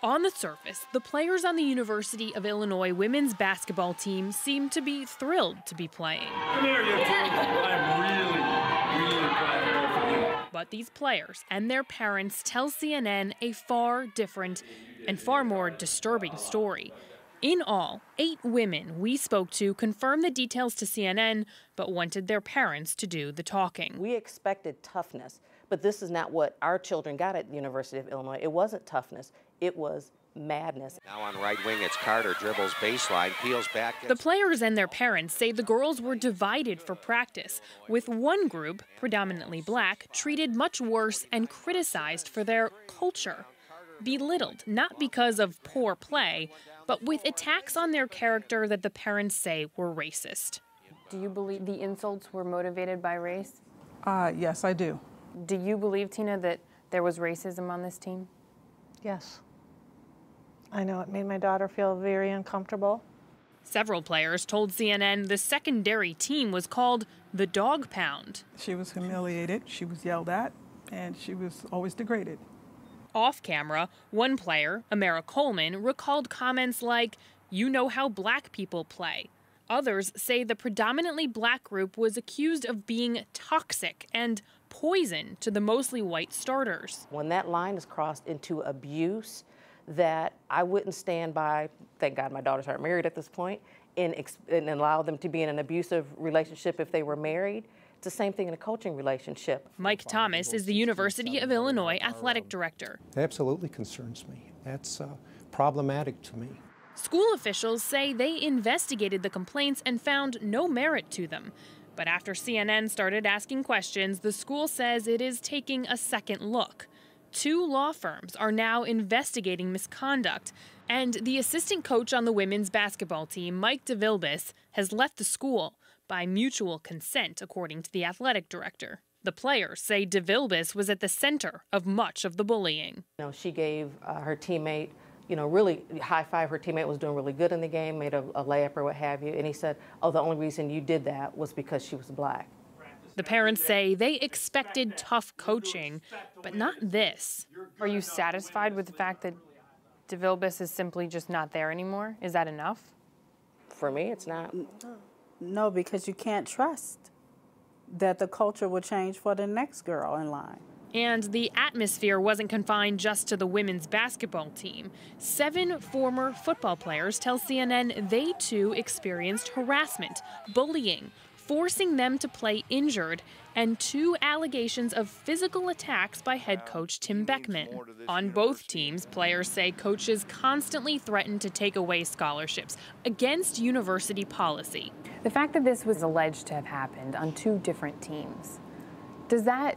On the surface, the players on the University of Illinois women's basketball team seem to be thrilled to be playing. Come here, you two. I'm really glad for you. But these players and their parents tell CNN a far different and far more disturbing story. In all, 8 women we spoke to confirmed the details to CNN, but wanted their parents to do the talking. We expected toughness, but this is not what our children got at the University of Illinois. It wasn't toughness, it was madness. Now on right wing, it's Carter, dribbles baseline, peels back. The players and their parents say the girls were divided for practice, with one group, predominantly black, treated much worse and criticized for their culture. Belittled, not because of poor play, but with attacks on their character that the parents say were racist. Do you believe the insults were motivated by race? Yes, I do. Do you believe, Tina, that there was racism on this team? Yes. I know it made my daughter feel very uncomfortable. Several players told CNN the secondary team was called the Dog Pound. She was humiliated, she was yelled at, and she was always degraded. Off camera, one player, Amara Coleman, recalled comments like, "You know how black people play." Others say the predominantly black group was accused of being toxic and poison to the mostly white starters. When that line is crossed into abuse, that I wouldn't stand by, thank God my daughters aren't married at this point, and allow them to be in an abusive relationship if they were married. It's the same thing in a coaching relationship. Mike Thomas is the University of Illinois athletic director. It absolutely concerns me. That's problematic to me. School officials say they investigated the complaints and found no merit to them. But after CNN started asking questions, the school says it is taking a second look. 2 law firms are now investigating misconduct, and the assistant coach on the women's basketball team, Mike DeVilbiss, has left the school by mutual consent, according to the athletic director. The players say DeVilbiss was at the center of much of the bullying. She gave her teammate, really high five. Her teammate was doing really good in the game, made a layup or what have you, and he said, "Oh, the only reason you did that was because she was black." The parents say they expected tough coaching, but not this. Are you satisfied with the fact that DeVilbiss is simply just not there anymore? Is that enough? For me, it's not. No, because you can't trust that the culture will change for the next girl in line. And the atmosphere wasn't confined just to the women's basketball team. 7 former football players tell CNN they too experienced harassment, bullying, forcing them to play injured, and 2 allegations of physical attacks by head coach Tim Beckman. On both teams, players say coaches constantly threatened to take away scholarships against university policy. The fact that this was alleged to have happened on 2 different teams, does that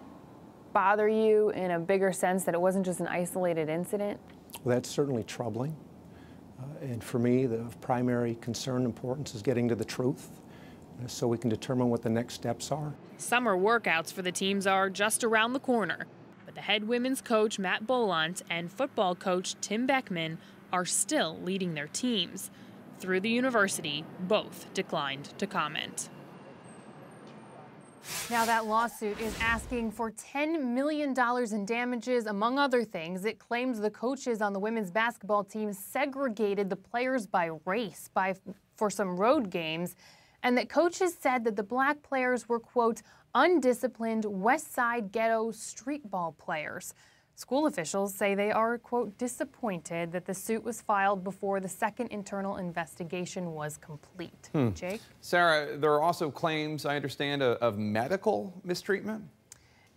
bother you in a bigger sense that it wasn't just an isolated incident? Well, that's certainly troubling. And for me, the primary concern and importance is getting to the truth, so we can determine what the next steps are. Summer workouts for the teams are just around the corner, but the head women's coach Matt Bolant and football coach Tim Beckman are still leading their teams. Through the university, both declined to comment. Now that lawsuit is asking for $10 million in damages. Among other things, it claims the coaches on the women's basketball team segregated the players by race for some road games, and that coaches said that the black players were, quote, undisciplined West Side ghetto street ball players. School officials say they are, quote, disappointed that the suit was filed before the second internal investigation was complete. Jake? Sarah, there are also claims, I understand, of medical mistreatment?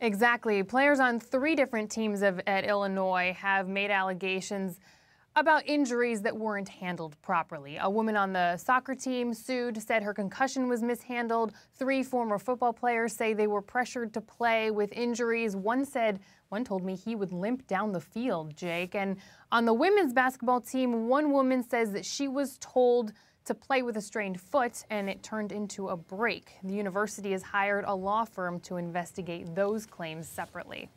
Exactly. Players on 3 different teams at Illinois have made allegations about injuries that weren't handled properly. A woman on the soccer team sued, said her concussion was mishandled. 3 former football players say they were pressured to play with injuries. One told me he would limp down the field, Jake. And on the women's basketball team, one woman says that she was told to play with a strained foot and it turned into a break. The university has hired a law firm to investigate those claims separately.